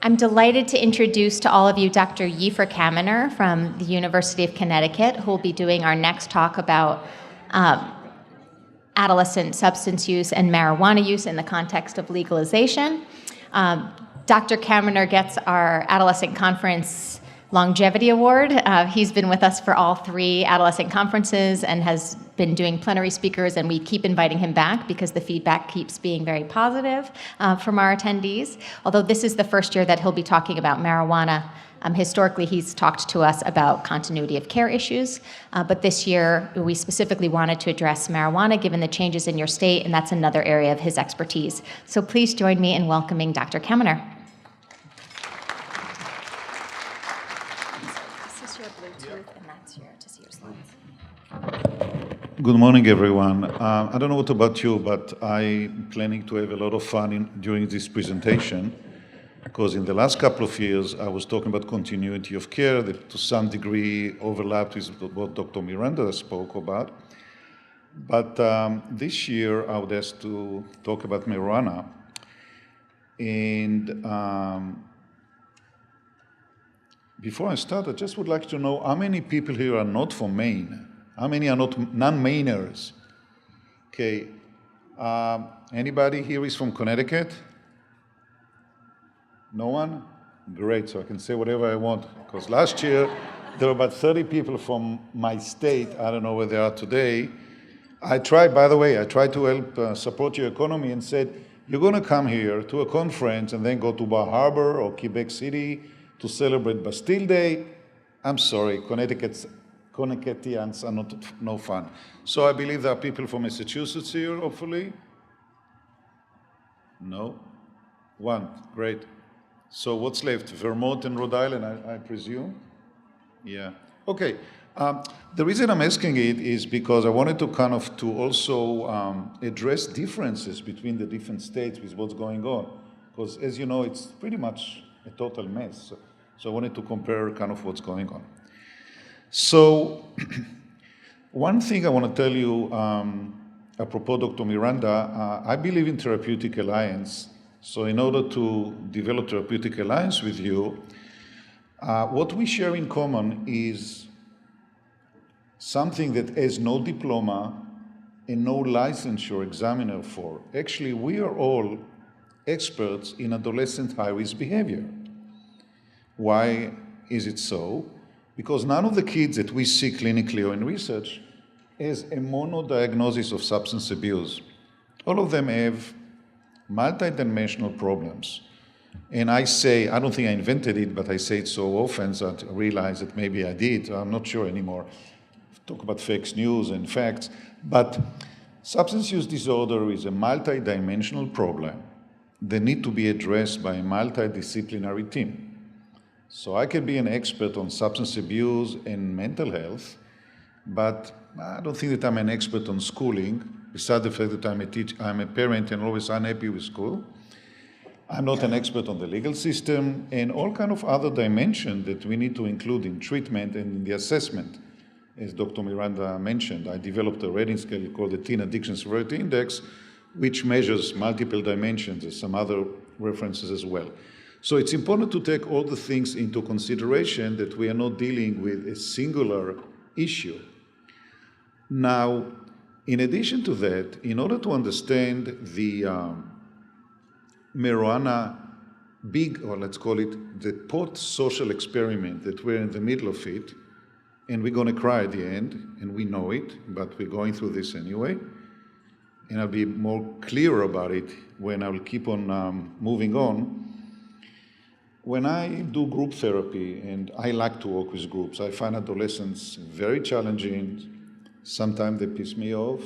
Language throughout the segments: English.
I'm delighted to introduce to all of you Dr. Yifra Kaminer from the University of Connecticut, who will be doing our next talk about adolescent substance use and marijuana use in the context of legalization. Dr. Kaminer gets our Adolescent Conference Longevity Award. He's been with us for all 3 adolescent conferences and has been doing plenary speakers, and we keep inviting him back because the feedback keeps being very positive from our attendees. Although this is the first year that he'll be talking about marijuana. Historically, he's talked to us about continuity of care issues, but this year we specifically wanted to address marijuana given the changes in your state, and that's another area of his expertise. So please join me in welcoming Dr. Kaminer. Good morning, everyone. I don't know what about you, but I'm planning to have a lot of fun during this presentation, because in the last couple of years, I was talking about continuity of care that to some degree overlapped with what Dr. Miranda spoke about. But this year, I would ask to talk about marijuana. And before I start, I just would like to know how many people here are not from Maine? How many are not non-Mainers? Okay. Anybody here is from Connecticut? No one? Great, so I can say whatever I want. Because last year, there were about 30 people from my state. I don't know where they are today. I tried to help support your economy and said, you're going to come here to a conference and then go to Bar Harbor or Quebec City to celebrate Bastille Day. I'm sorry, Connecticutians are no fun. So I believe there are people from Massachusetts here, hopefully. No? One, great. So what's left? Vermont and Rhode Island, I presume? Yeah. Okay. The reason I'm asking it is because I wanted to also address differences between the different states with what's going on. Because as you know, it's pretty much a total mess. So I wanted to compare what's going on. So one thing I want to tell you, apropos Dr. Miranda, I believe in therapeutic alliance. So in order to develop therapeutic alliance with you, what we share in common is something that has no diploma and no licensure examiner for. Actually, we are all experts in adolescent high-risk behavior. Why is it so? Because none of the kids that we see clinically or in research has a monodiagnosis of substance abuse. All of them have multidimensional problems. And I don't think I invented it, but I say it so often that I realize that maybe I did. I'm not sure anymore. Talk about fake news and facts. But substance use disorder is a multidimensional problem that need to be addressed by a multidisciplinary team. So I can be an expert on substance abuse and mental health, but I don't think that I'm an expert on schooling, besides the fact that I'm a parent and always unhappy with school. I'm not an expert on the legal system and all kind of other dimensions that we need to include in treatment and in the assessment. As Dr. Miranda mentioned, I developed a rating scale called the Teen Addiction Severity Index, which measures multiple dimensions, and some other references as well. So it's important to take all the things into consideration that we are not dealing with a singular issue. Now, in addition to that, in order to understand the marijuana or let's call it the post-social experiment that we're in the middle of it, and we're going to cry at the end, and we know it, but we're going through this anyway, and I'll be more clear about it when I'll keep on moving on. When I do group therapy, and I like to work with groups, I find adolescents very challenging. Sometimes they piss me off.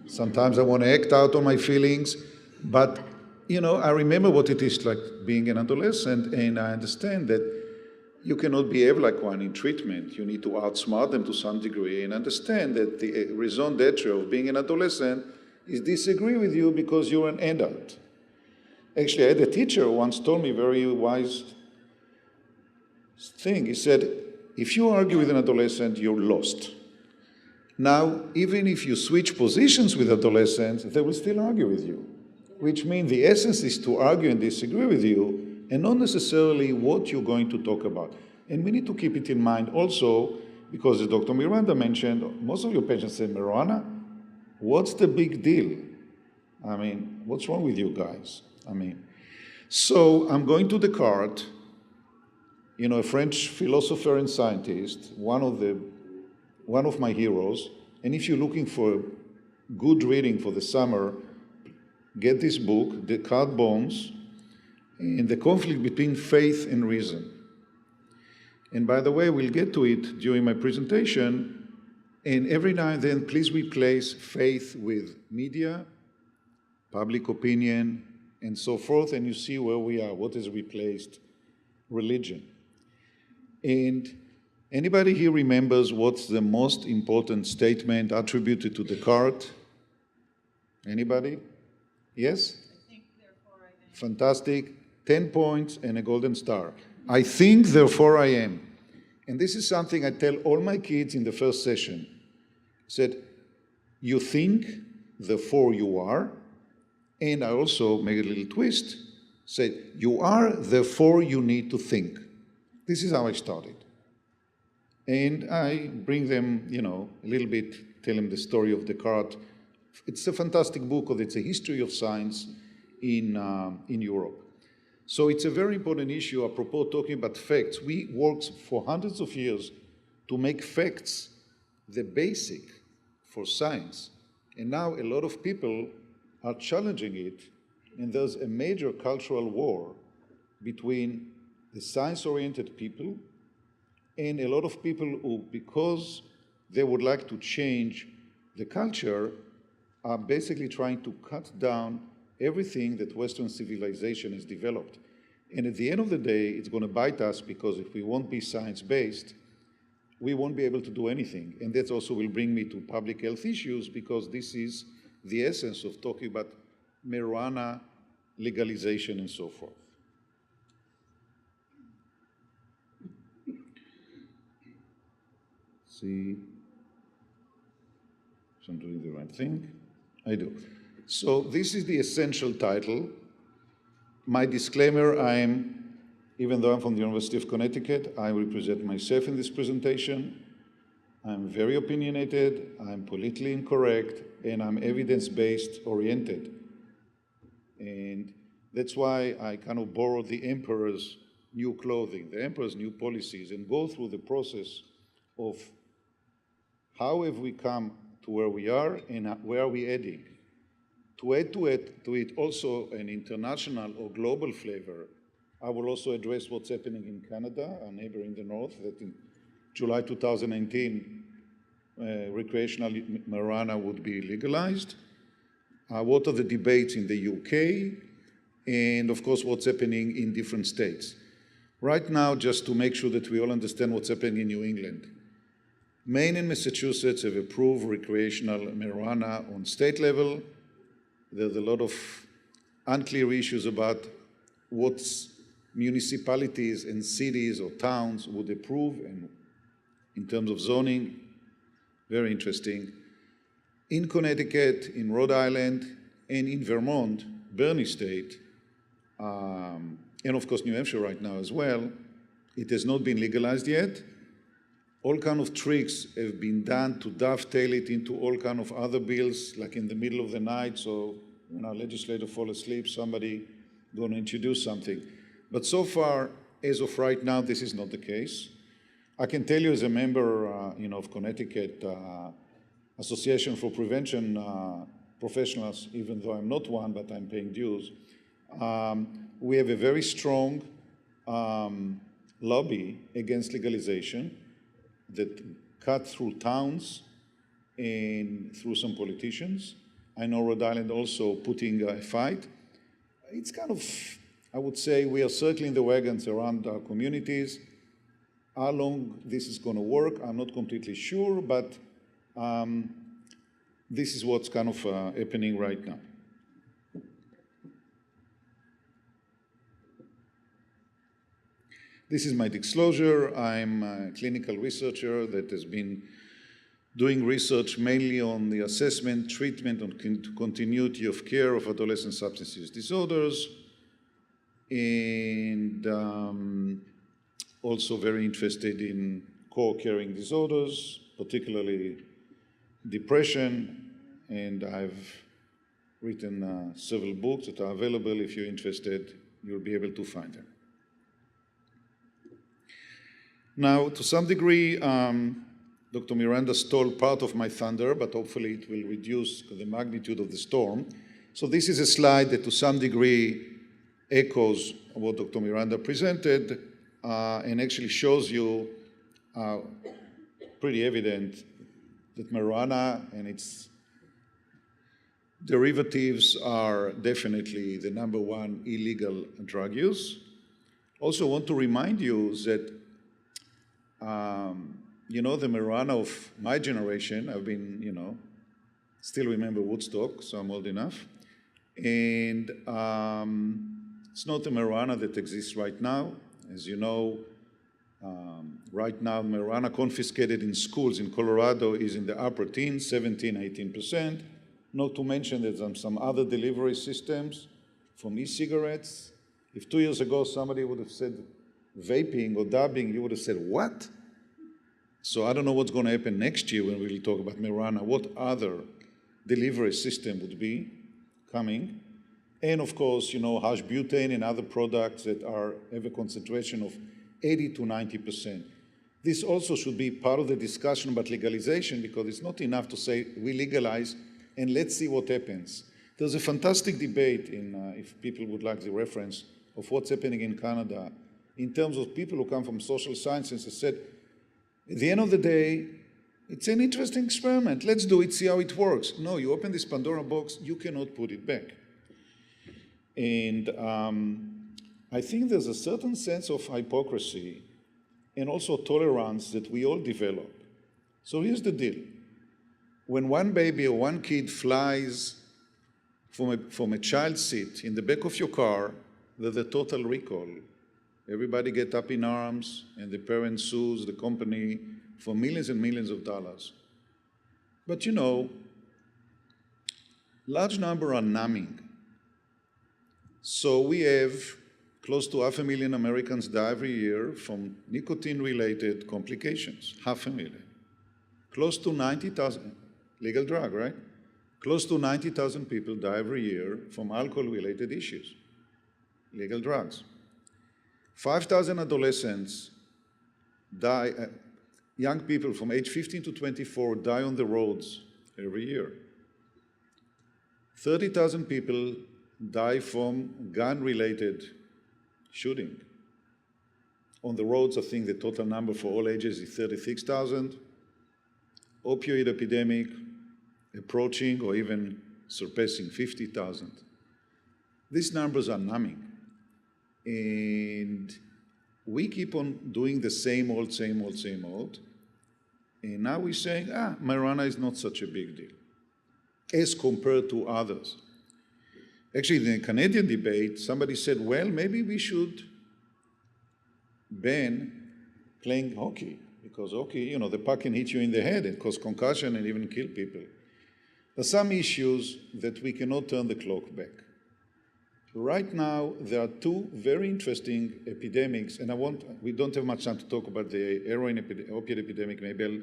Sometimes I want to act out on my feelings. But, I remember what it is like being an adolescent, and I understand that you cannot behave like one in treatment. You need to outsmart them to some degree and understand that the raison d'etre of being an adolescent is disagree with you because you're an adult. Actually, I had a teacher who once told me a very wise thing. He said, if you argue with an adolescent, you're lost. Now, even if you switch positions with adolescents, they will still argue with you, which means the essence is to argue and disagree with you, and not necessarily what you're going to talk about. And we need to keep it in mind also, because as Dr. Miranda mentioned, most of your patients say, marijuana, what's the big deal? I mean, what's wrong with you guys? I mean, so I'm going to Descartes, a French philosopher and scientist, one of my heroes. And if you're looking for good reading for the summer, get this book, Descartes' Bones, and the conflict between faith and reason. And by the way, we'll get to it during my presentation. And every now and then, please replace faith with media, public opinion, and so forth, and you see where we are, what has replaced religion. And anybody here remembers what's the most important statement attributed to Descartes? Anybody? Yes? I think, therefore I am. Fantastic. 10 points and a golden star. I think, therefore I am. And this is something I tell all my kids in the first session. I said, you think, therefore you are. And I also make a little twist, said, you are, therefore you need to think. This is how I started. And I bring them, a little bit, tell them the story of Descartes. It's a fantastic book, because it's a history of science in Europe. So it's a very important issue, apropos talking about facts. We worked for hundreds of years to make facts the basic for science. And now a lot of people are challenging it, and there's a major cultural war between the science-oriented people and a lot of people who, because they would like to change the culture, are basically trying to cut down everything that Western civilization has developed. And at the end of the day, it's going to bite us, because if we won't be science-based, we won't be able to do anything. And that also will bring me to public health issues, because this is the essence of talking about marijuana legalization and so forth. See, if I'm doing the right thing. I do. So this is the essential title. My disclaimer, even though I'm from the University of Connecticut, I represent myself in this presentation. I'm very opinionated, I'm politically incorrect, and I'm evidence-based oriented. And that's why I kind of borrow the emperor's new clothing, the emperor's new policies, and go through the process of how have we come to where we are and where are we heading. To add to it also an international or global flavor, I will also address what's happening in Canada, our neighbor in the north, that in July 2019, recreational marijuana would be legalized. What are the debates in the UK? And of course, what's happening in different states. Right now, just to make sure that we all understand what's happening in New England, Maine and Massachusetts have approved recreational marijuana on state level. There's a lot of unclear issues about what municipalities and cities or towns would approve, and in terms of zoning, very interesting. In Connecticut, in Rhode Island, and in Vermont, Bernie state, and of course New Hampshire right now as well, it has not been legalized yet. All kind of tricks have been done to dovetail it into all kind of other bills, like in the middle of the night, so when our legislators fall asleep, somebody going to introduce something. But so far, as of right now, this is not the case. I can tell you as a member of Connecticut Association for Prevention Professionals, even though I'm not one, but I'm paying dues, we have a very strong lobby against legalization that cut through towns and through some politicians. I know Rhode Island also putting a fight. It's kind of, I would say, we are circling the wagons around our communities. How long this is going to work, I'm not completely sure, but this is what's kind of happening right now. This is my disclosure. I'm a clinical researcher that has been doing research mainly on the assessment, treatment, and continuity of care of adolescent substance use disorders. and also very interested in co-occurring disorders, particularly depression, and I've written several books that are available. If you're interested, you'll be able to find them. Now, to some degree, Dr. Miranda stole part of my thunder, but hopefully it will reduce the magnitude of the storm. So this is a slide that to some degree echoes what Dr. Miranda presented and actually shows you pretty evident that marijuana and its derivatives are definitely the #1 illegal drug use. Also want to remind you that you know, the marijuana of my generation, I've been, you know, still remember Woodstock, so I'm old enough. And it's not the marijuana that exists right now. As you know, right now, marijuana confiscated in schools in Colorado is in the upper teens, 17, 18%. Not to mention that some other delivery systems from e-cigarettes. If 2 years ago somebody would have said vaping or dabbing, you would have said, what? So I don't know what's going to happen next year when we'll talk about marijuana, what other delivery system would be coming. And of course, you know, hash butane and other products that have a concentration of 80 to 90%. This also should be part of the discussion about legalization, because it's not enough to say we legalize and let's see what happens. There's a fantastic debate if people would like the reference of what's happening in Canada in terms of people who come from social sciences and said, at the end of the day, it's an interesting experiment. Let's do it, see how it works. No, you open this Pandora box, you cannot put it back. And I think there's a certain sense of hypocrisy and also tolerance that we all develop. So here's the deal. When one baby or one kid flies from a child seat in the back of your car, there's a total recall. Everybody get up in arms, and the parent sues the company for millions and millions of dollars. But you know, large number are numbing. So we have close to 500,000 Americans die every year from nicotine-related complications, 500,000. Close to 90,000, legal drug, right? Close to 90,000 people die every year from alcohol-related issues, legal drugs. 5,000 adolescents die, young people from age 15 to 24 die on the roads every year. 30,000 people die from gun-related shooting. On the roads, I think the total number for all ages is 36,000. Opioid epidemic approaching or even surpassing 50,000. These numbers are numbing. And we keep on doing the same old, same old, same old. And now we're saying, marijuana is not such a big deal as compared to others. Actually, in the Canadian debate, somebody said, well, maybe we should ban playing hockey, because hockey, you know, the puck can hit you in the head and cause concussion and even kill people. There are some issues that we cannot turn the clock back. Right now, there are two very interesting epidemics, and we don't have much time to talk about the heroin opiate epidemic. Maybe I'll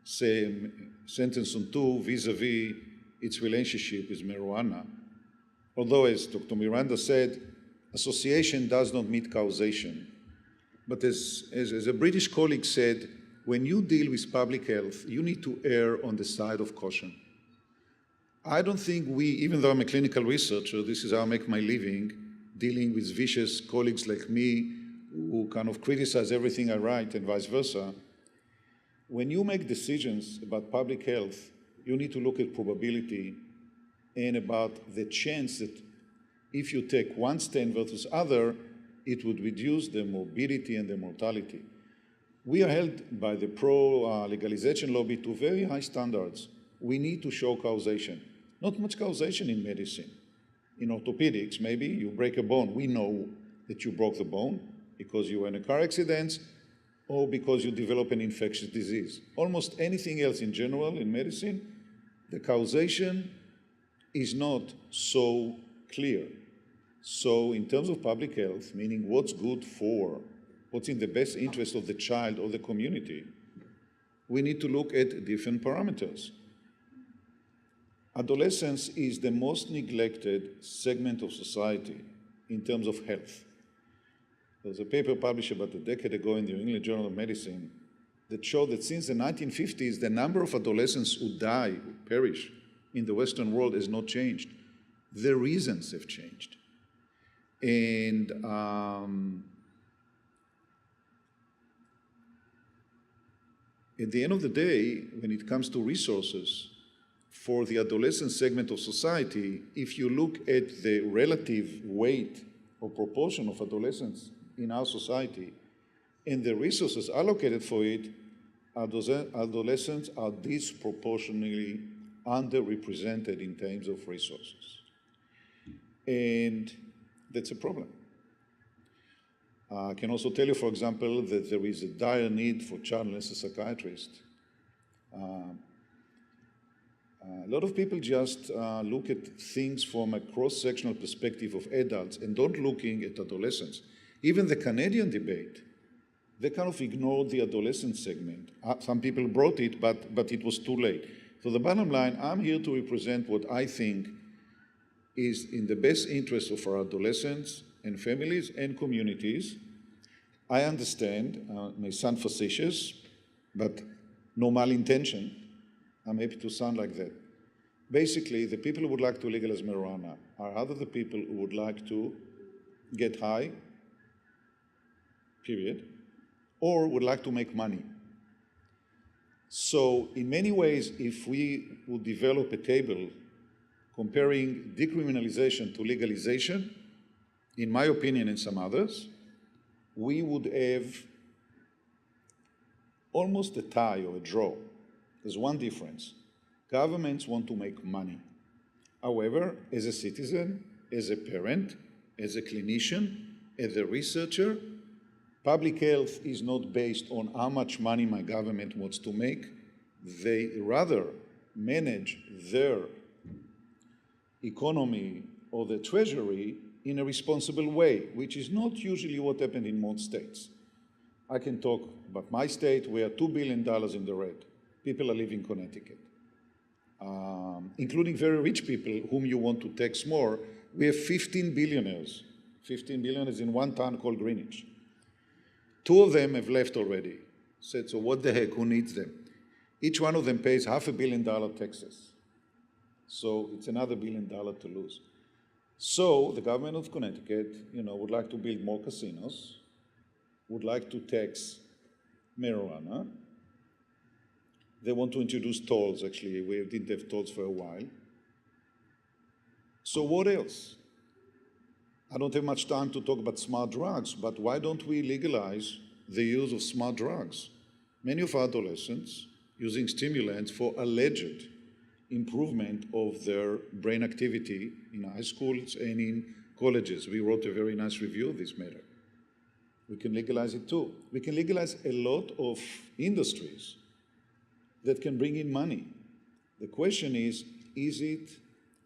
say a sentence on two vis-a-vis its relationship with marijuana. Although, as Dr. Miranda said, association does not meet causation. But as a British colleague said, when you deal with public health, you need to err on the side of caution. I don't think even though I'm a clinical researcher, this is how I make my living, dealing with vicious colleagues like me who kind of criticize everything I write and vice versa. When you make decisions about public health, you need to look at probability and about the chance that if you take one stand versus other, it would reduce the morbidity and the mortality. We are held by the pro-legalization lobby to very high standards. We need to show causation. Not much causation in medicine. In orthopedics, maybe you break a bone. We know that you broke the bone because you were in a car accident or because you develop an infectious disease. Almost anything else in general in medicine, the causation is not so clear. So in terms of public health, meaning what's good for, what's in the best interest of the child or the community, we need to look at different parameters. Adolescence is the most neglected segment of society in terms of health. There was a paper published about a decade ago in the New England Journal of Medicine that showed that since the 1950s, the number of adolescents who die, who perish in the Western world has not changed. The reasons have changed. And at the end of the day, when it comes to resources, for the adolescent segment of society, if you look at the relative weight or proportion of adolescents in our society and the resources allocated for it, adolescents are disproportionately underrepresented in terms of resources. And that's a problem. I can also tell you, for example, that there is a dire need for child adolescent psychiatrists. A lot of people just look at things from a cross-sectional perspective of adults and don't looking at adolescents. Even the Canadian debate, they kind of ignored the adolescent segment. Some people brought it, but it was too late. So the bottom line, I'm here to represent what I think is in the best interest of our adolescents and families and communities. I understand, may sound facetious, but no malintention. I'm happy to sound like that. Basically, the people who would like to legalize marijuana are either the people who would like to get high, period, or would like to make money. So in many ways, if we would develop a table comparing decriminalization to legalization, in my opinion and some others, we would have almost a tie or a draw. There's one difference. Governments want to make money. However, as a citizen, as a parent, as a clinician, as a researcher, public health is not based on how much money my government wants to make. They rather manage their economy or the treasury in a responsible way, which is not usually what happened in most states. I can talk about my state. We are $2 billion in the red. People are living in Connecticut, including very rich people whom you want to tax more. We have 15 billionaires. 15 billionaires in one town called Greenwich. 2 of them have left already. Said, so what the heck, who needs them? Each one of them pays $500 million taxes. So it's another $1 billion to lose. So the government of Connecticut, would like to build more casinos, would like to tax marijuana. They want to introduce tolls, actually. We didn't have tolls for a while. So what else? I don't have much time to talk about smart drugs, but why don't we legalize the use of smart drugs? Many of our adolescents using stimulants for alleged improvement of their brain activity in high schools and in colleges. We wrote a very nice review of this matter. We can legalize it too. We can legalize a lot of industries that can bring in money. The question is it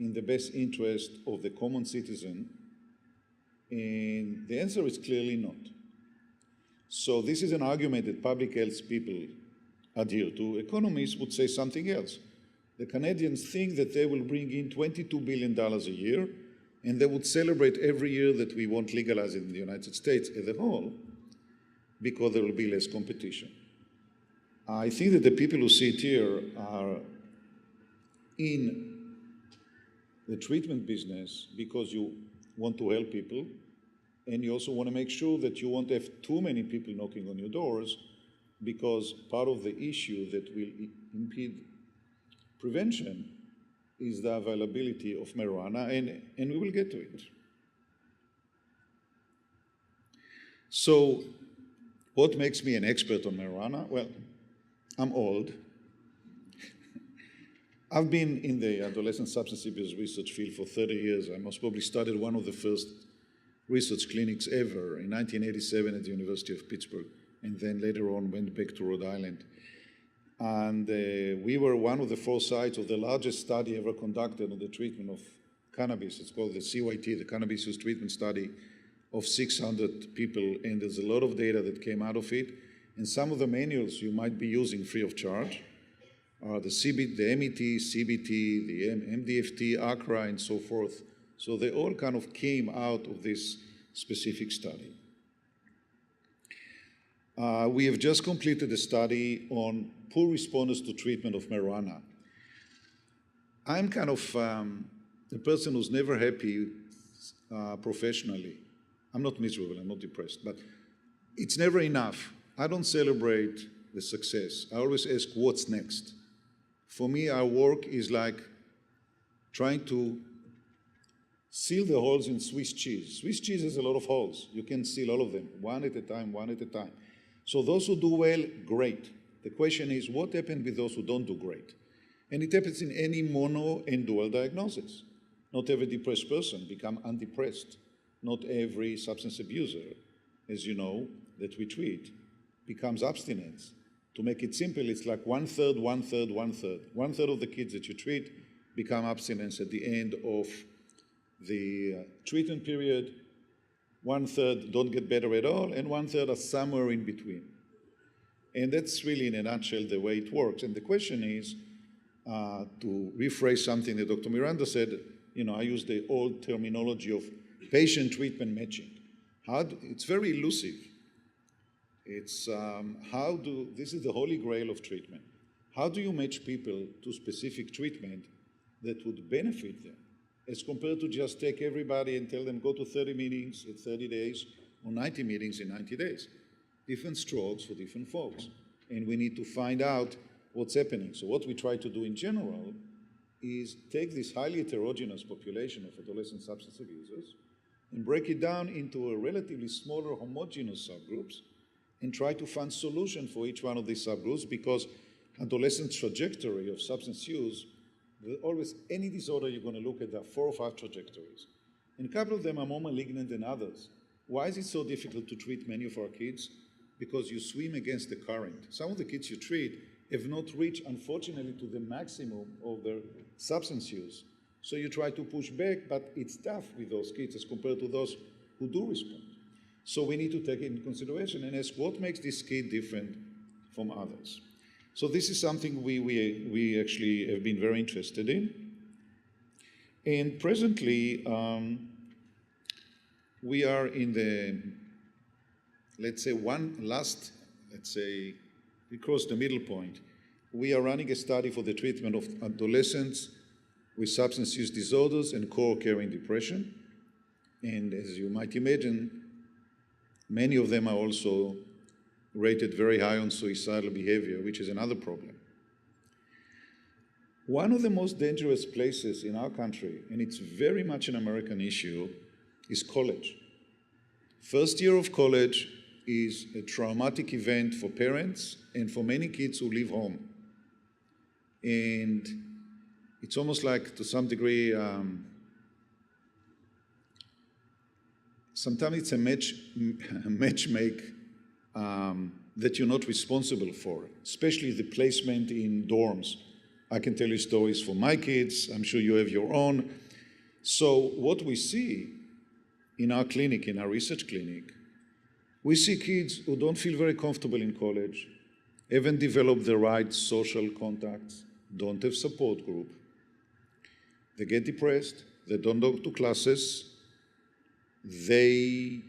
in the best interest of the common citizen? And the answer is clearly not. So this is an argument that public health people adhere to. Economists would say something else. The Canadians think that they will bring in $22 billion a year, and they would celebrate every year that we won't legalize it in the United States as a whole, because there will be less competition. I think that the people who sit here are in the treatment business because you want to help people, and you also want to make sure that you won't have too many people knocking on your doors, because part of the issue that will impede prevention is the availability of marijuana, and we will get to it. So what makes me an expert on marijuana? Well, I'm old. I've been in the adolescent substance abuse research field for 30 years. I most probably started one of the first research clinics ever in 1987 at the University of Pittsburgh, and then later on went back to Rhode Island. And we were one of the 4 sites of the largest study ever conducted on the treatment of cannabis. It's called the CYT, the Cannabis Use Treatment Study, of 600 people, and there's a lot of data that came out of it. And some of the manuals you might be using free of charge are the MET, CBT, the MDFT, ACRA, and so forth. So they all kind of came out of this specific study. We have just completed a study on poor responders to treatment of marijuana. I'm kind of a person who's never happy professionally. I'm not miserable, I'm not depressed, but it's never enough. I don't celebrate the success. I always ask, what's next? For me, our work is like trying to seal the holes in Swiss cheese. Swiss cheese has a lot of holes. You can seal all of them, one at a time, one at a time. So those who do well, great. The question is, what happened with those who don't do great? And it happens in any mono and dual diagnosis. Not every depressed person become undepressed. Not every substance abuser, as you know, that we treat, becomes abstinence. To make it simple, it's like 1/3, 1/3, 1/3. 1/3 of the kids that you treat become abstinence at the end of the treatment period. 1/3 don't get better at all, and 1/3 are somewhere in between. And that's really, in a nutshell, the way it works. And the question is, to rephrase something that Dr. Miranda said, I use the old terminology of patient treatment matching. It's very elusive. It's this is the holy grail of treatment. How do you match people to specific treatment that would benefit them, as compared to just take everybody and tell them go to 30 meetings in 30 days or 90 meetings in 90 days? Different strokes for different folks. And we need to find out what's happening. So what we try to do in general is take this highly heterogeneous population of adolescent substance abusers and break it down into a relatively smaller homogeneous subgroups and try to find solutions for each one of these subgroups, because adolescent trajectory of substance use, always any disorder you're going to look at, there are 4 or 5 trajectories. And a couple of them are more malignant than others. Why is it so difficult to treat many of our kids? Because you swim against the current. Some of the kids you treat have not reached, unfortunately, to the maximum of their substance use. So you try to push back, but it's tough with those kids as compared to those who do respond. So we need to take it into consideration and ask what makes this kid different from others. So this is something we actually have been very interested in. And presently, we are in the, we crossed the middle point. We are running a study for the treatment of adolescents with substance use disorders and co-occurring depression. And as you might imagine, many of them are also rated very high on suicidal behavior, which is another problem. One of the most dangerous places in our country, and it's very much an American issue, is college. First year of college is a traumatic event for parents and for many kids who leave home. And it's almost like, to some degree, sometimes it's a matchmake that you're not responsible for, especially the placement in dorms. I can tell you stories for my kids. I'm sure you have your own. So what we see in our clinic, in our research clinic, we see kids who don't feel very comfortable in college, haven't developed the right social contacts, don't have support group. They get depressed, they don't go to classes, they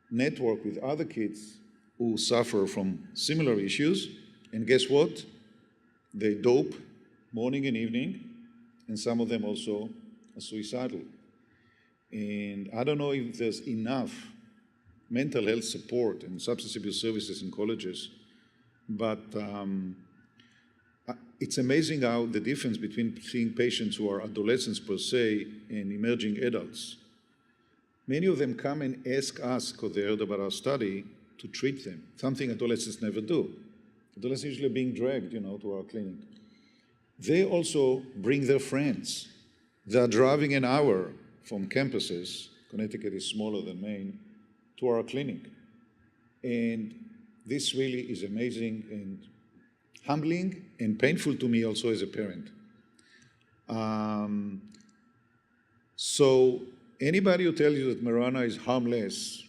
network with other kids who suffer from similar issues, and guess what? They dope morning and evening, and some of them also are suicidal. And I don't know if there's enough mental health support and substance abuse services in colleges, but it's amazing how the difference between seeing patients who are adolescents per se and emerging adults. Many of them come and ask us, because they heard about our study, to treat them, something adolescents never do. Adolescents are usually being dragged, to our clinic. They also bring their friends. They are driving an hour from campuses, Connecticut is smaller than Maine, to our clinic. And this really is amazing and humbling and painful to me also as a parent. So anybody who tells you that marijuana is harmless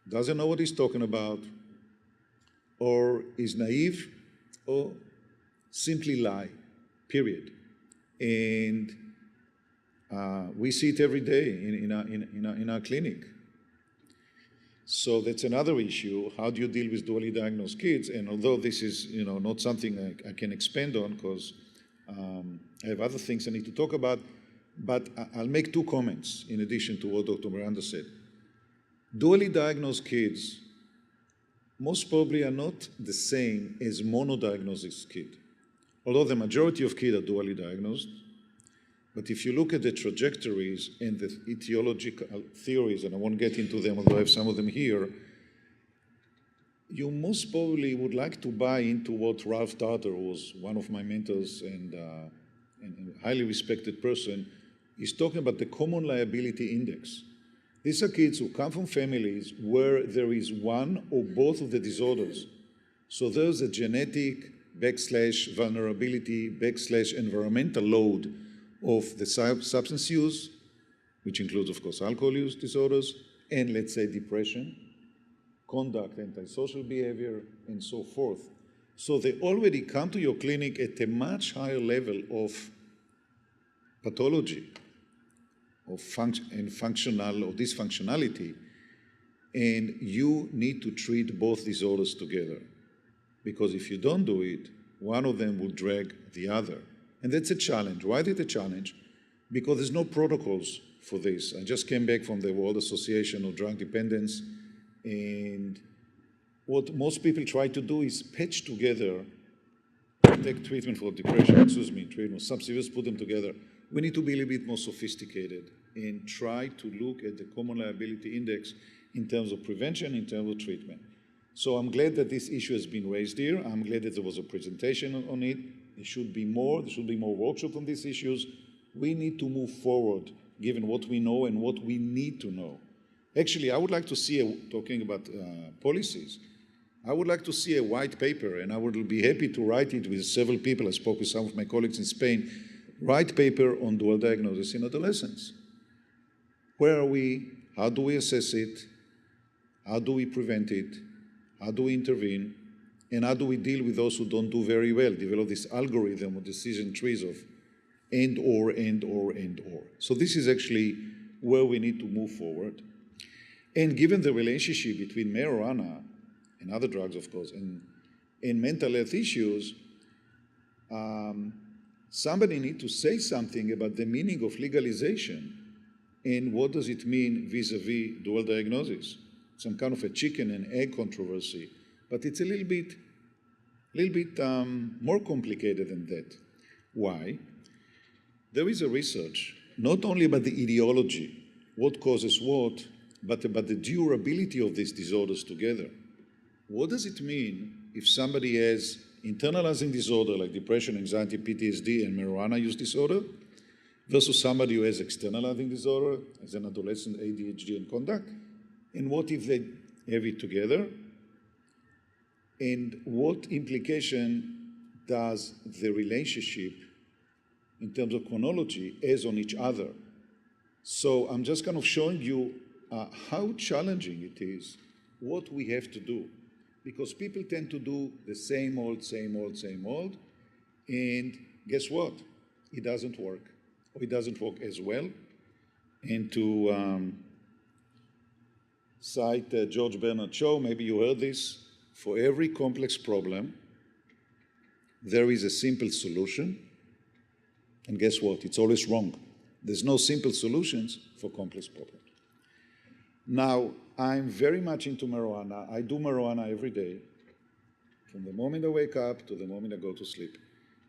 doesn't know what he's talking about, or is naive, or simply lie, period. And we see it every day in our clinic. So that's another issue. How do you deal with dually diagnosed kids? And although this is not something I can expand on because I have other things I need to talk about, but I'll make two comments in addition to what Dr. Miranda said. Dually diagnosed kids most probably are not the same as monodiagnosis kids. Although the majority of kids are dually diagnosed, but if you look at the trajectories and the etiological theories, and I won't get into them, although I have some of them here, you most probably would like to buy into what Ralph Darter, who was one of my mentors and a highly respected person, is talking about the common liability index. These are kids who come from families where there is one or both of the disorders. So there's a genetic / vulnerability / environmental load of the substance use, which includes, of course, alcohol use disorders, and let's say depression, conduct, antisocial behavior, and so forth. So they already come to your clinic at a much higher level of pathology, of functional or dysfunctionality, and you need to treat both disorders together. Because if you don't do it, one of them will drag the other. And that's a challenge. Why is it a challenge? Because there's no protocols for this. I just came back from the World Association of Drug Dependence, and what most people try to do is patch together, take treatment for depression, treatment, substance, put them together. We need to be a little bit more sophisticated and try to look at the common liability index in terms of prevention, in terms of treatment. So I'm glad that this issue has been raised here. I'm glad that there was a presentation on it. There should be more workshops on these issues. We need to move forward, given what we know and what we need to know. Actually, I would like to see, talking about policies, I would like to see a white paper, and I would be happy to write it with several people. I spoke with some of my colleagues in Spain, white paper on dual diagnosis in adolescents. Where are we? How do we assess it? How do we prevent it? How do we intervene? And how do we deal with those who don't do very well, develop this algorithm or decision trees of and or. So this is actually where we need to move forward. And given the relationship between marijuana and other drugs, of course, and mental health issues, somebody needs to say something about the meaning of legalization and what does it mean vis-a-vis dual diagnosis. Some kind of a chicken and egg controversy, but it's a little bit more complicated than that. Why? There is a research, not only about the etiology, what causes what, but about the durability of these disorders together. What does it mean if somebody has internalizing disorder like depression, anxiety, PTSD, and marijuana use disorder versus somebody who has externalizing disorder as an adolescent, ADHD, and conduct? And what if they have it together? And what implication does the relationship in terms of chronology has on each other? So I'm just kind of showing you how challenging it is, what we have to do. Because people tend to do the same old, and guess what? It doesn't work, or it doesn't work as well. And to cite George Bernard Shaw, maybe you heard this, for every complex problem, there is a simple solution, and guess what? It's always wrong. There's no simple solutions for complex problems. Now, I'm very much into marijuana. I do marijuana every day, from the moment I wake up to the moment I go to sleep.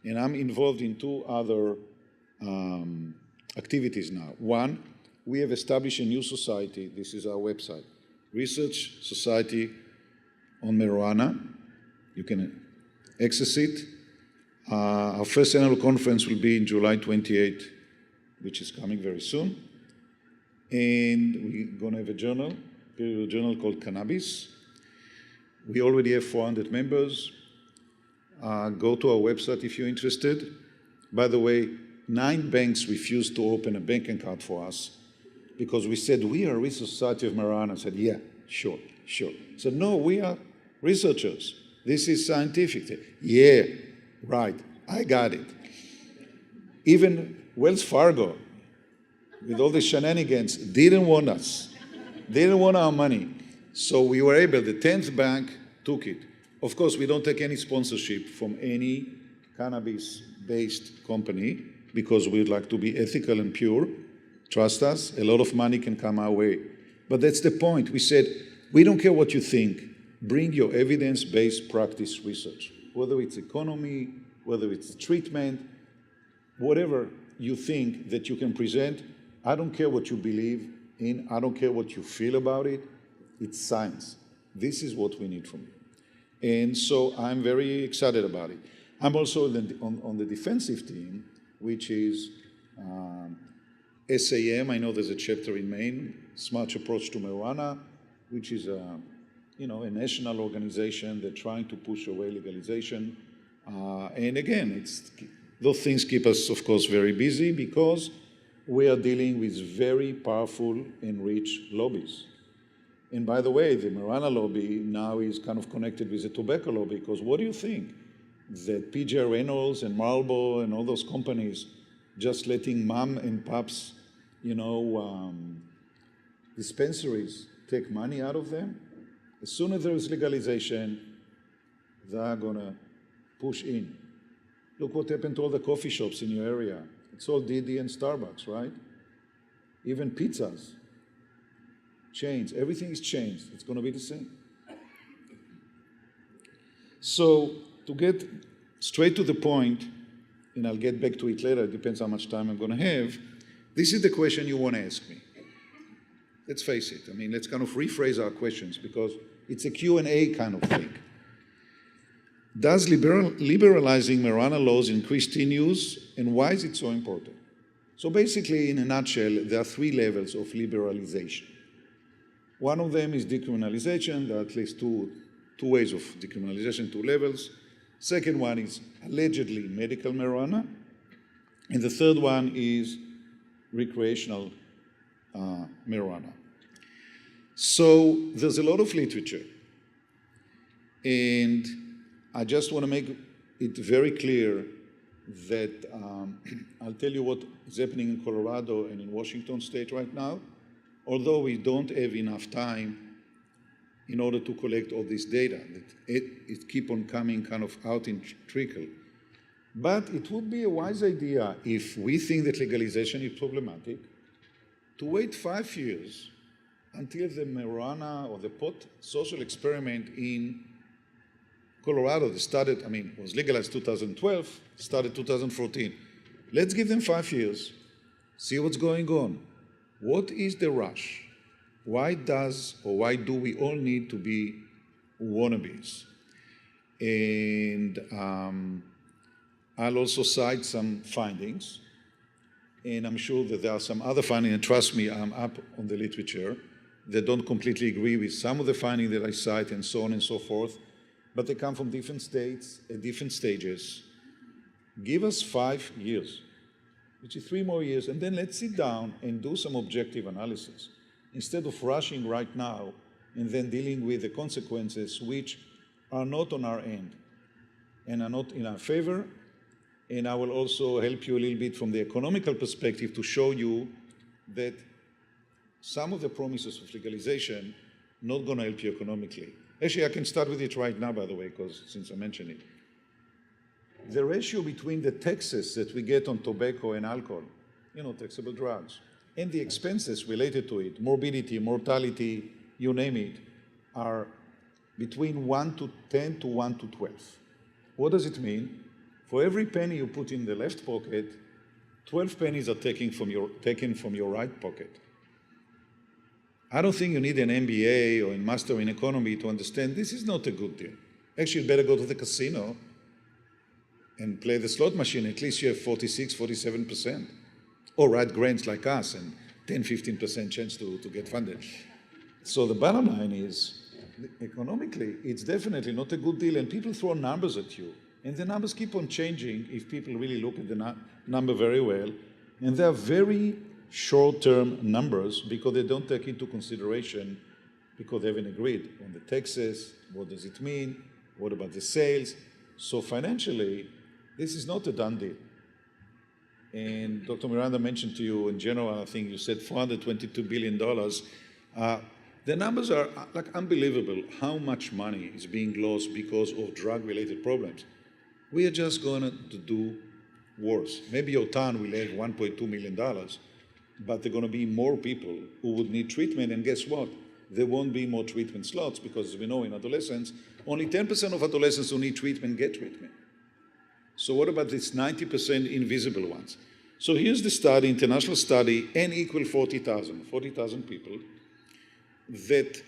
And I'm involved in two other activities now. One, we have established a new society. This is our website, Research Society on Marijuana. You can access it. Our first annual conference will be in July 28, which is coming very soon. And we're going to have a journal, periodic journal called Cannabis. We already have 400 members. Go to our website if you're interested. By the way, 9 banks refused to open a bank account for us because we said, we are a Research Society of Marijuana. I said, yeah, sure. I said, no, we are researchers. This is scientific. Yeah, right, I got it. Even Wells Fargo, with all the shenanigans, didn't want us. They didn't want our money. So we were able, the 10th bank took it. Of course, we don't take any sponsorship from any cannabis-based company because we'd like to be ethical and pure. Trust us, a lot of money can come our way. But that's the point. We said, we don't care what you think. Bring your evidence-based practice research, whether it's economy, whether it's treatment, whatever you think that you can present. I don't care what you believe in. I don't care what you feel about it. It's science. This is what we need from you. And so I'm very excited about it. I'm also on the defensive team, which is SAM. I know there's a chapter in Maine, Smart Approach to Marijuana, which is a national organization that's trying to push away legalization. And again, those things keep us, of course, very busy because we are dealing with very powerful and rich lobbies. And by the way, the marijuana lobby now is kind of connected with the tobacco lobby, because what do you think? That PJ Reynolds and Marlboro and all those companies just letting mom and pops, dispensaries take money out of them? As soon as there is legalization, they're gonna push in. Look what happened to all the coffee shops in your area. It's all Didi and Starbucks, right? Even pizzas. Chains, everything is changed. It's going to be the same. So to get straight to the point, and I'll get back to it later, it depends how much time I'm going to have, this is the question you want to ask me. Let's face it. I mean, let's kind of rephrase our questions because it's a Q&A kind of thing. Does liberalizing marijuana laws increase teen use, and why is it so important? So basically, in a nutshell, there are 3 levels of liberalization. One of them is decriminalization. There are at least two ways of decriminalization, 2 levels. Second one is allegedly medical marijuana. And the third one is recreational marijuana. So there's a lot of literature. And I just want to make it very clear that I'll tell you what is happening in Colorado and in Washington State right now. Although we don't have enough time in order to collect all this data, it keep on coming kind of out in trickle. But it would be a wise idea, if we think that legalization is problematic, to wait 5 years until the marijuana or the pot social experiment in Colorado was legalized 2012, started 2014. Let's give them 5 years, see what's going on. What is the rush? Why do we all need to be wannabes? And I'll also cite some findings, and I'm sure that there are some other findings, and trust me, I'm up on the literature, that don't completely agree with some of the findings that I cite and so on and so forth, but they come from different states at different stages. Give us 5 years, which is 3 more years, and then let's sit down and do some objective analysis instead of rushing right now and then dealing with the consequences which are not on our end and are not in our favor. And I will also help you a little bit from the economical perspective to show you that some of the promises of legalization not going to help you economically. Actually, I can start with it right now, by the way, because since I mentioned it. The ratio between the taxes that we get on tobacco and alcohol, taxable drugs, and the expenses related to it, morbidity, mortality, you name it, are between 1 to 10 to 1 to 12. What does it mean? For every penny you put in the left pocket, 12 pennies are taken from your right pocket. I don't think you need an MBA or a master in economy to understand this is not a good deal. Actually, you better go to the casino and play the slot machine. At least you have 46, 47%. Or write grants like us and 10, 15% chance to get funded. So the bottom line is, economically, it's definitely not a good deal, and people throw numbers at you. And the numbers keep on changing if people really look at the number very well. And they're very short-term numbers because they don't take into consideration, because they haven't agreed on the taxes, what does it mean, what about the sales. So financially, this is not a done deal. And Dr. Miranda mentioned to you in general, I think you said $422 billion. The numbers are like unbelievable how much money is being lost because of drug-related problems. We are just going to do worse. Maybe your town will have $1.2 million, but there are going to be more people who would need treatment, and guess what? There won't be more treatment slots because, as we know, in adolescents, only 10% of adolescents who need treatment get treatment. So what about these 90% invisible ones? So here's the study, international study, N equal 40,000 people, that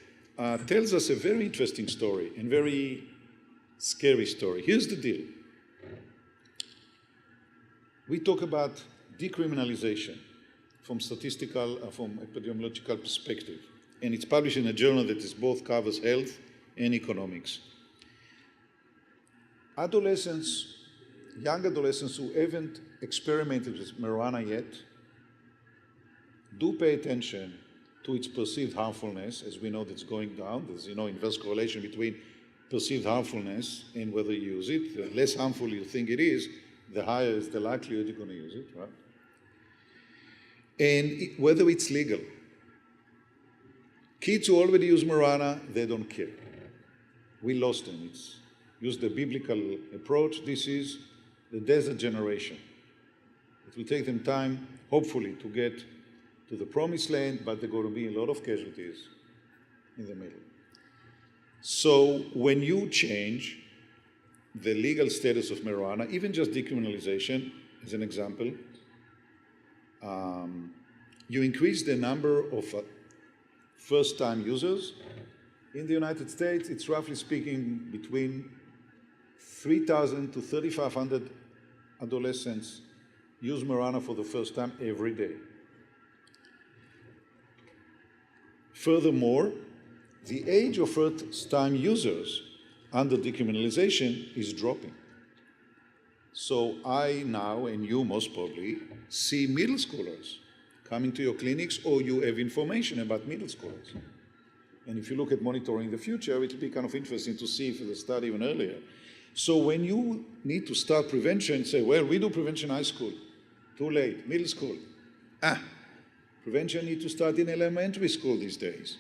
tells us a very interesting story and very scary story. Here's the deal. We talk about decriminalization from statistical, from epidemiological perspective, and it's published in a journal that is both covers health and economics. Adolescents, young adolescents who haven't experimented with marijuana yet, do pay attention to its perceived harmfulness, as we know that's going down. There's, inverse correlation between perceived harmfulness and whether you use it. The less harmful you think it is, the higher is the likelihood you're going to use it, right? And whether it's legal. Kids who already use marijuana, they don't care. We lost them. It's use the biblical approach. This is the desert generation. It will take them time, hopefully, to get to the promised land, but there are going to be a lot of casualties in the middle. So when you change the legal status of marijuana, even just decriminalization, as an example, you increase the number of first-time users. In the United States, it's roughly speaking between 3,000 to 3,500 adolescents use marijuana for the first time every day. Furthermore, the age of first-time users under decriminalization is dropping. So I now, and you most probably, see middle schoolers coming to your clinics, or you have information about middle schoolers. And if you look at monitoring the future, it will be kind of interesting to see if the study even earlier. So when you need to start prevention, say, well, we do prevention high school. Too late. Middle school. Prevention needs to start in elementary school these days,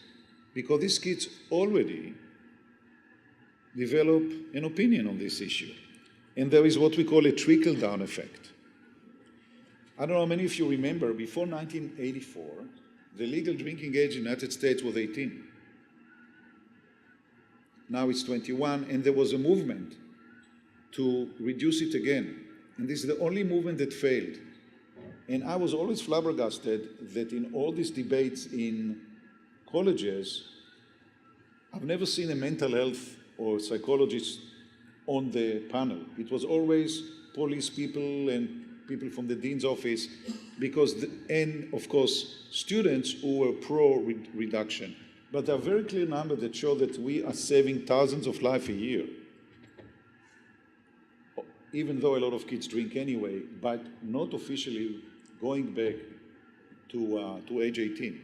because these kids already develop an opinion on this issue. And there is what we call a trickle-down effect. I don't know how many of you remember, before 1984, the legal drinking age in the United States was 18. Now it's 21, and there was a movement to reduce it again. And this is the only movement that failed. And I was always flabbergasted that in all these debates in colleges, I've never seen a mental health or psychologist on the panel. It was always police people and people from the dean's office, and of course, students who were pro-reduction. But there are very clear numbers that show that we are saving thousands of lives a year, even though a lot of kids drink anyway, but not officially going back to age 18.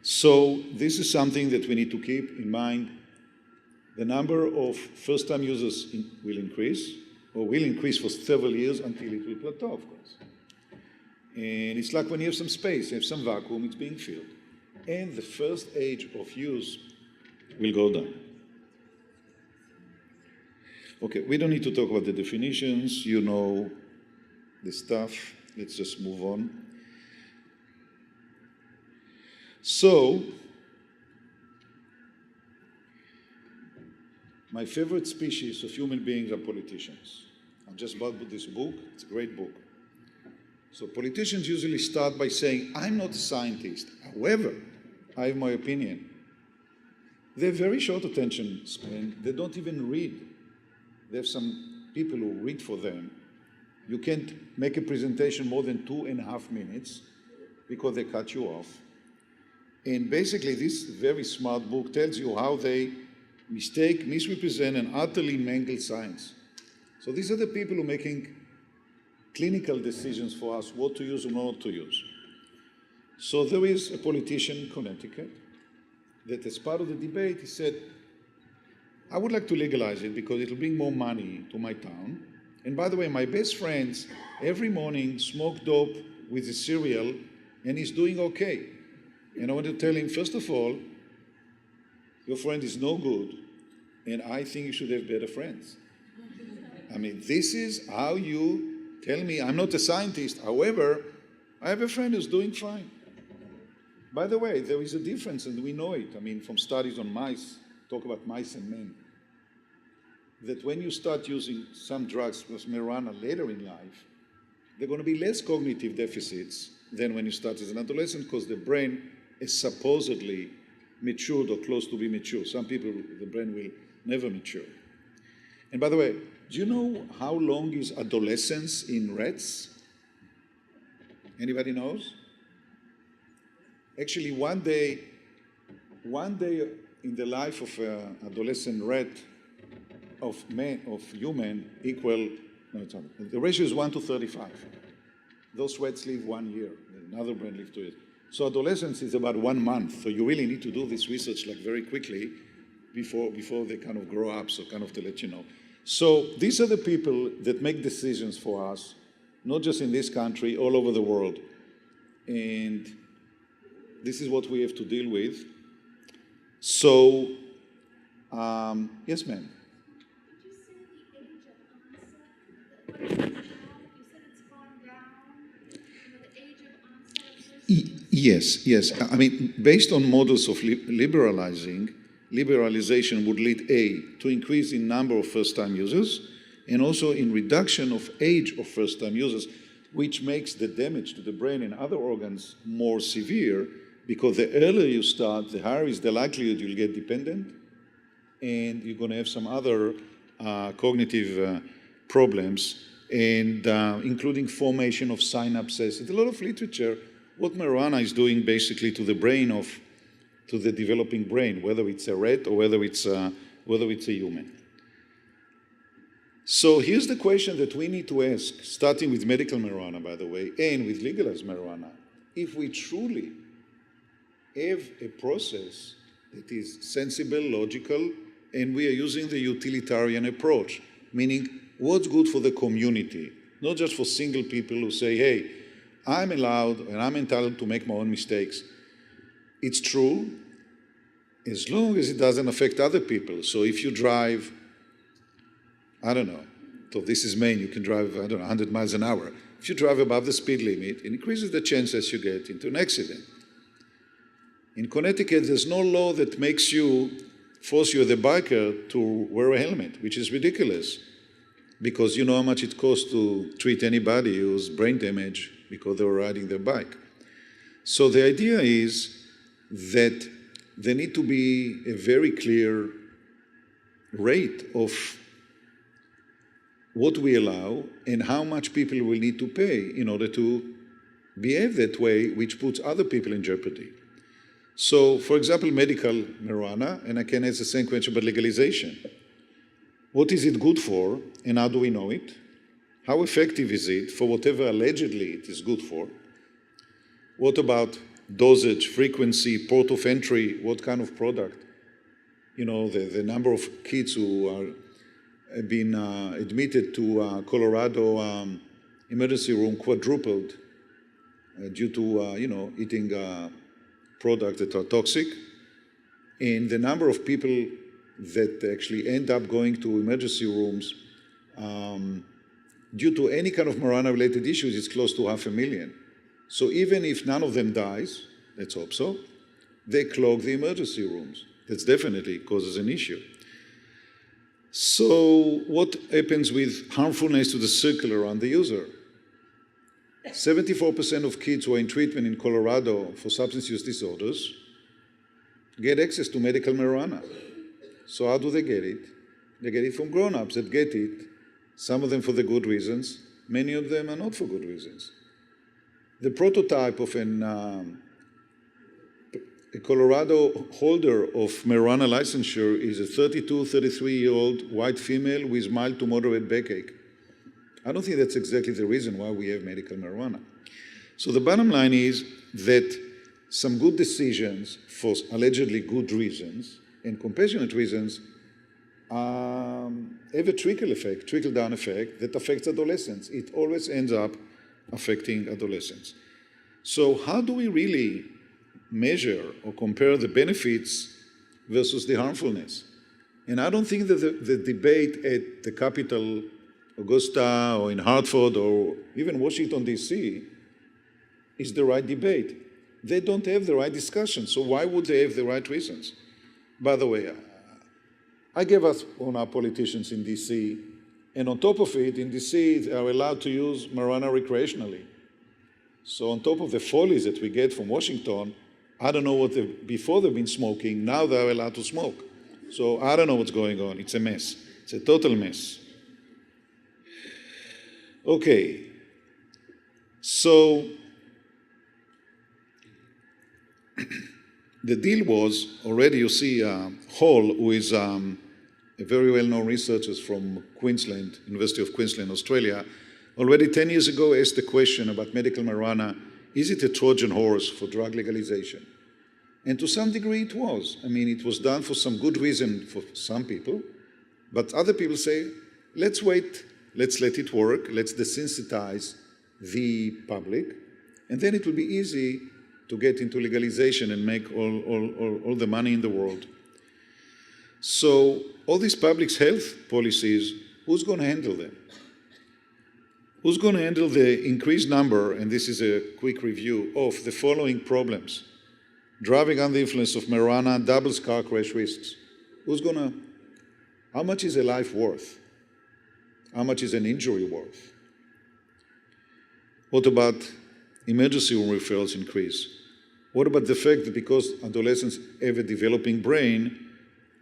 So this is something that we need to keep in mind. The number of first-time users will increase for several years until it will plateau, of course. And it's like when you have some space, you have some vacuum, it's being filled. And the first age of use will go down. Okay, we don't need to talk about the definitions. You know the stuff. Let's just move on. So, my favorite species of human beings are politicians. I just bought this book. It's a great book. So politicians usually start by saying, I'm not a scientist. However, I have my opinion. They have very short attention span. They don't even read. They have some people who read for them. You can't make a presentation more than 2.5 minutes because they cut you off. And basically, this very smart book tells you how they misrepresent, and utterly mangle science. So these are the people who are making clinical decisions for us, what to use or not to use. So there is a politician in Connecticut that as part of the debate, he said, I would like to legalize it because it'll bring more money to my town. And by the way, my best friends every morning smoke dope with his cereal and he's doing okay. And I want to tell him, first of all, your friend is no good and I think you should have better friends. I mean, this is how you tell me, I'm not a scientist, however, I have a friend who's doing fine. By the way, there is a difference and we know it, I mean, from studies on mice, talk about mice and men, that when you start using some drugs, with marijuana later in life, there are going to be less cognitive deficits than when you start as an adolescent because the brain is supposedly matured or close to be mature. Some people, the brain will never mature. And by the way, do you know how long is adolescence in rats? Anybody knows? Actually, one day in the life of an adolescent rat of human equal, no, it's not. The ratio is 1 to 35. Those rats live 1 year, another brain lives 2 years. So adolescence is about 1 month. So you really need to do this research like very quickly before they kind of grow up, so kind of to let you know. So these are the people that make decisions for us, not just in this country, all over the world. And this is what we have to deal with. So, yes, ma'am. Yes. I mean, based on models of liberalization would lead to increase in number of first-time users and also in reduction of age of first-time users, which makes the damage to the brain and other organs more severe because the earlier you start, the higher is the likelihood you'll get dependent and you're going to have some other cognitive problems and including formation of synapses. There's a lot of literature what marijuana is doing basically to the brain to the developing brain, whether it's a rat or whether it's a human. So here's the question that we need to ask, starting with medical marijuana, by the way, and with legalized marijuana. If we truly have a process that is sensible, logical, and we are using the utilitarian approach, meaning what's good for the community, not just for single people who say, hey, I'm allowed and I'm entitled to make my own mistakes. It's true as long as it doesn't affect other people. So if you drive, I don't know, so this is Maine, you can drive, 100 miles an hour. If you drive above the speed limit, it increases the chances you get into an accident. In Connecticut, there's no law that force you as a biker to wear a helmet, which is ridiculous. Because you know how much it costs to treat anybody who's brain damage because they were riding their bike. So the idea is that there need to be a very clear rate of what we allow and how much people will need to pay in order to behave that way, which puts other people in jeopardy. So, for example, medical marijuana, and I can ask the same question about legalization. What is it good for, and how do we know it? How effective is it for whatever allegedly it is good for? What about dosage, frequency, port of entry, what kind of product? You know, the number of kids who have been admitted to Colorado emergency room quadrupled due to, eating products that are toxic. And the number of people that actually end up going to emergency rooms due to any kind of marijuana-related issues, it's close to 500,000. So even if none of them dies, let's hope so, they clog the emergency rooms. That definitely causes an issue. So what happens with harmfulness to the circle around the user? 74% of kids who are in treatment in Colorado for substance use disorders get access to medical marijuana. So how do they get it? They get it from grown-ups that get it, some of them for the good reasons, many of them are not for good reasons. The prototype of a Colorado holder of marijuana licensure is a 32, 33-year-old white female with mild to moderate backache. I don't think that's exactly the reason why we have medical marijuana. So the bottom line is that some good decisions for allegedly good reasons and compassionate reasons have a trickle-down effect that affects adolescents. It always ends up affecting adolescents. So how do we really measure or compare the benefits versus the harmfulness? And I don't think that the debate at the Capitol, Augusta, or in Hartford, or even Washington, D.C., is the right debate. They don't have the right discussion, so why would they have the right reasons? By the way, I gave us on our politicians in D.C., and on top of it, in D.C., they are allowed to use marijuana recreationally. So on top of the follies that we get from Washington, I don't know what before they've been smoking, now they're allowed to smoke. So I don't know what's going on. It's a mess. It's a total mess. Okay. So the deal was, already you see Hall, who is a very well-known researcher from Queensland, University of Queensland, Australia, already 10 years ago asked the question about medical marijuana, is it a Trojan horse for drug legalization? And to some degree it was. I mean, it was done for some good reason for some people, but other people say, let's wait, let's let it work, let's desensitize the public, and then it will be easy to get into legalization and make all the money in the world. So all these public health policies, who's going to handle them? Who's going to handle the increased number, and this is a quick review, of the following problems? Driving under the influence of marijuana doubles car crash risks. Who's going to, how much is a life worth? How much is an injury worth? What about emergency room referrals increase? What about the fact that because adolescents have a developing brain,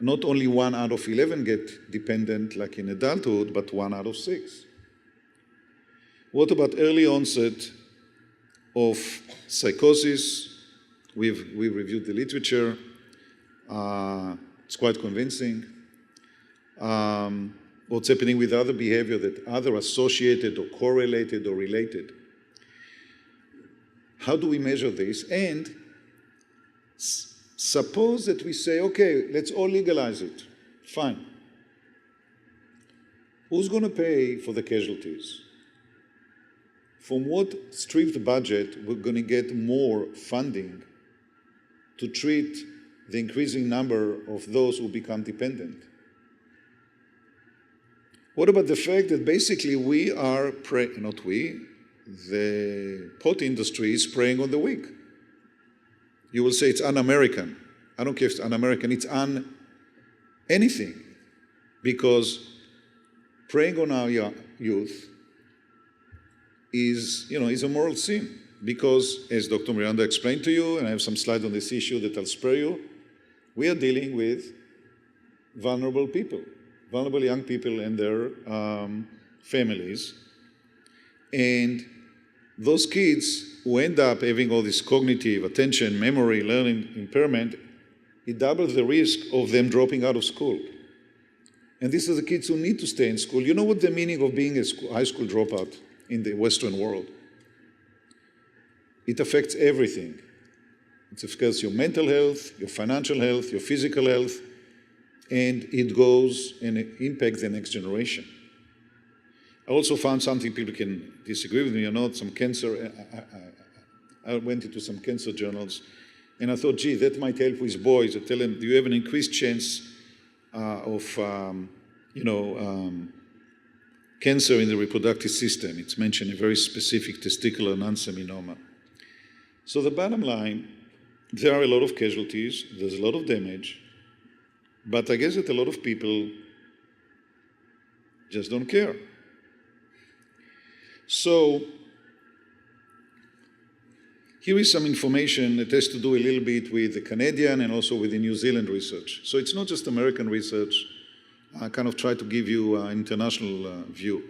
not only 1 out of 11 get dependent like in adulthood, but 1 out of 6? What about early onset of psychosis? We've reviewed the literature. It's quite convincing. What's happening with other behavior that either associated or correlated or related? How do we measure this? And suppose that we say, okay, let's all legalize it. Fine. Who's going to pay for the casualties? From what stripped budget we're going to get more funding to treat the increasing number of those who become dependent? What about the fact that basically we are, not we, the pot industry is preying on the weak? You will say it's un-American. I don't care if it's un-American, it's anything. Because preying on our youth is a moral sin. Because, as Dr. Miranda explained to you, and I have some slides on this issue that I'll spare you, we are dealing with vulnerable people, vulnerable young people and their families. And those kids who end up having all this cognitive, attention, memory, learning impairment, it doubles the risk of them dropping out of school. And these are the kids who need to stay in school. You know what the meaning of being a high school dropout in the Western world? It affects everything. It affects your mental health, your financial health, your physical health, and it goes and it impacts the next generation. I also found something people can disagree with me or not, some cancer. I went into some cancer journals, and I thought, gee, that might help with boys. I tell them, do you have an increased chance of cancer in the reproductive system? It's mentioned a very specific testicular non-seminoma. So the bottom line, there are a lot of casualties, there's a lot of damage, but I guess that a lot of people just don't care. So here is some information that has to do a little bit with the Canadian and also with the New Zealand research. So it's not just American research. I kind of try to give you an international view.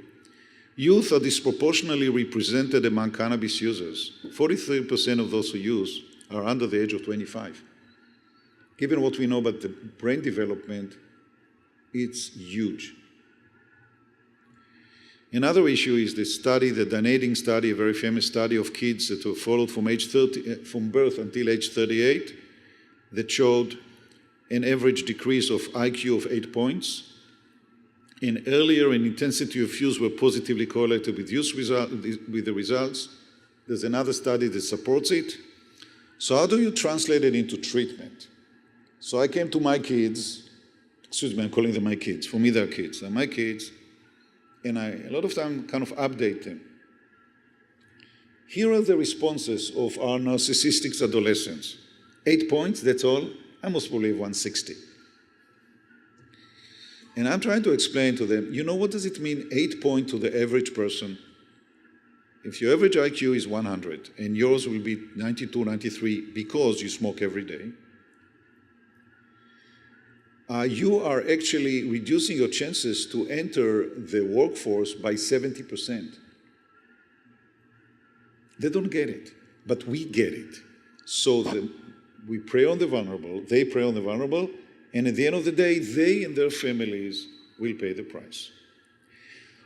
Youth are disproportionately represented among cannabis users. 43% of those who use are under the age of 25. Given what we know about the brain development, it's huge. Another issue is the study, the Dunedin study, a very famous study of kids that were followed from from birth until age 38, that showed an average decrease of IQ of 8 points. And earlier and intensity of use were positively correlated with with the results. There's another study that supports it. So how do you translate it into treatment? So I came to my kids, excuse me, I'm calling them my kids. For me, they're kids. They're my kids. And I, a lot of time, kind of update them. Here are the responses of our narcissistic adolescents. 8 points, that's all. I most probably have 160. And I'm trying to explain to them, you know what does it mean, 8 points to the average person? If your average IQ is 100 and yours will be 92, 93 because you smoke every day, you are actually reducing your chances to enter the workforce by 70%. They don't get it, but we get it. So we prey on the vulnerable, they prey on the vulnerable, and at the end of the day, they and their families will pay the price.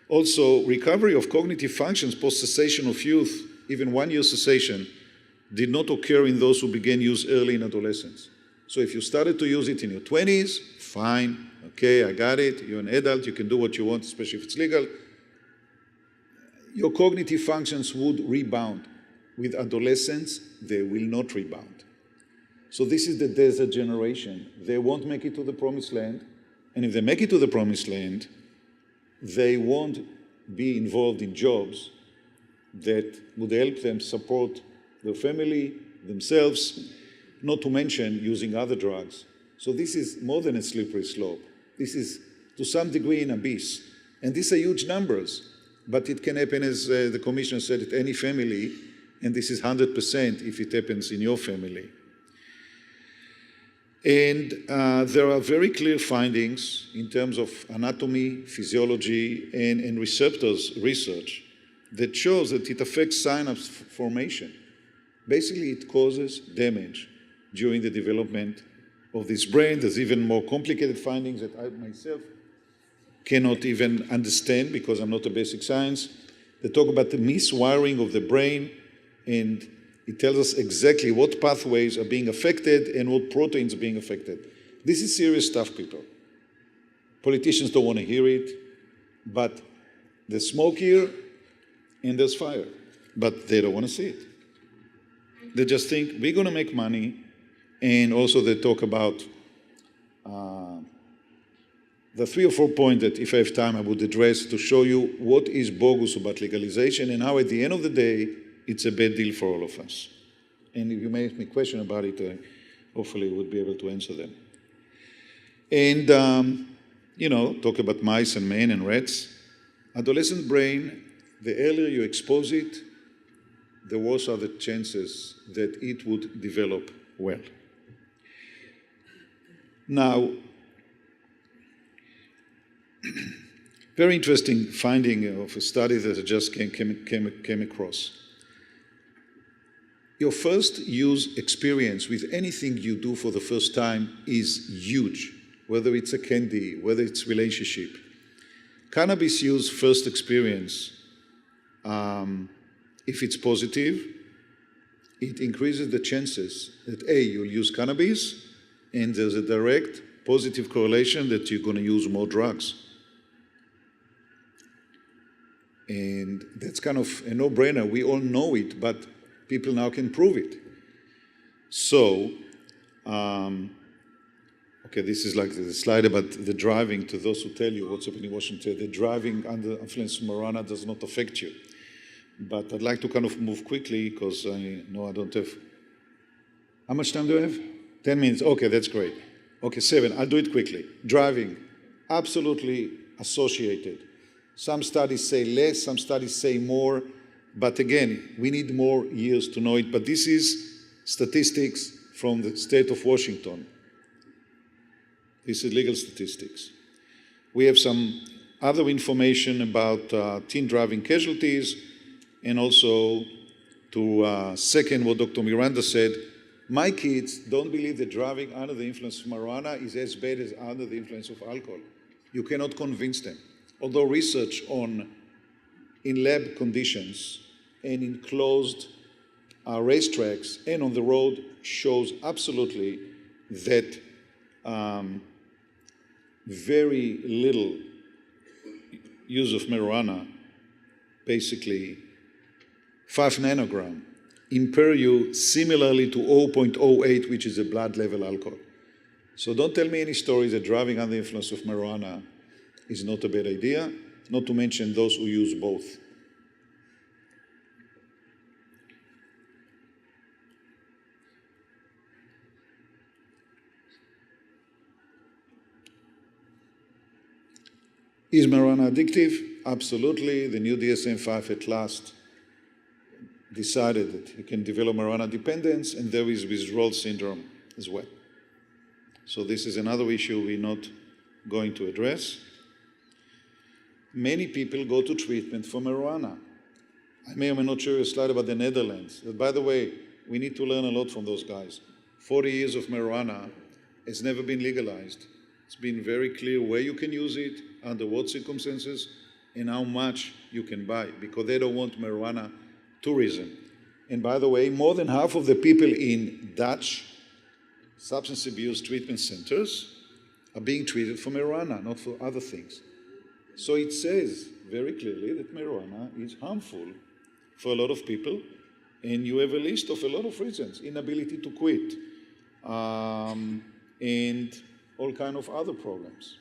Also, recovery of cognitive functions post-cessation of youth, even 1 year cessation, did not occur in those who began use early in adolescence. So if you started to use it in your 20s, fine, okay, I got it, you're an adult, you can do what you want, especially if it's legal. Your cognitive functions would rebound. With adolescents, they will not rebound. So this is the desert generation. They won't make it to the promised land, and if they make it to the promised land, they won't be involved in jobs that would help them support their family, themselves, not to mention using other drugs. So this is more than a slippery slope. This is, to some degree, an abyss. And these are huge numbers, but it can happen, as the commissioner said, at any family, and this is 100% if it happens in your family. And there are very clear findings in terms of anatomy, physiology, and receptors research that shows that it affects synapse formation. Basically, it causes damage during the development of this brain. There's even more complicated findings that I myself cannot even understand because I'm not a basic science. They talk about the miswiring of the brain, and it tells us exactly what pathways are being affected and what proteins are being affected. This is serious stuff, people. Politicians don't want to hear it, but there's smoke here and there's fire, but they don't want to see it. They just think, we're going to make money, and also they talk about the 3 or 4 points that, if I have time, I would address to show you what is bogus about legalization and how, at the end of the day, it's a bad deal for all of us. And if you may ask me a question about it, hopefully we'll be able to answer them. And, talk about mice and Maine and rats. Adolescent brain, the earlier you expose it, the worse are the chances that it would develop well. Now, very interesting finding of a study that I just came across. Your first use experience with anything you do for the first time is huge, whether it's a candy, whether it's relationship. Cannabis use first experience, if it's positive, it increases the chances that A, you'll use cannabis, and there's a direct positive correlation that you're going to use more drugs. And that's kind of a no-brainer. We all know it, but people now can prove it. So, okay, this is like the slide about the driving. To those who tell you what's happening in Washington, the driving under influence of marijuana does not affect you. But I'd like to kind of move quickly because I know I don't have... How much time do I have? 10 minutes. Okay, that's great. Okay, 7. I'll do it quickly. Driving, absolutely associated. Some studies say less, some studies say more. But again, we need more years to know it. But this is statistics from the state of Washington. This is legal statistics. We have some other information about teen driving casualties, and also to second what Dr. Miranda said, my kids don't believe that driving under the influence of marijuana is as bad as under the influence of alcohol. You cannot convince them. Although research on in lab conditions and in closed racetracks and on the road shows absolutely that very little use of marijuana, basically 5 nanogram, impair you similarly to 0.08, which is a blood level alcohol. So don't tell me any stories that driving under the influence of marijuana is not a bad idea, not to mention those who use both. Is marijuana addictive? Absolutely. The new DSM-5 at last decided that you can develop marijuana dependence, and there is withdrawal syndrome as well. So this is another issue we're not going to address. Many people go to treatment for marijuana. I may or may not show you a slide about the Netherlands. But by the way, we need to learn a lot from those guys. 40 years of marijuana has never been legalized. It's been very clear where you can use it, under what circumstances, and how much you can buy, because they don't want marijuana tourism. And by the way, more than half of the people in Dutch substance abuse treatment centers are being treated for marijuana, not for other things. So it says very clearly that marijuana is harmful for a lot of people, and you have a list of a lot of reasons: inability to quit, and all kind of other problems.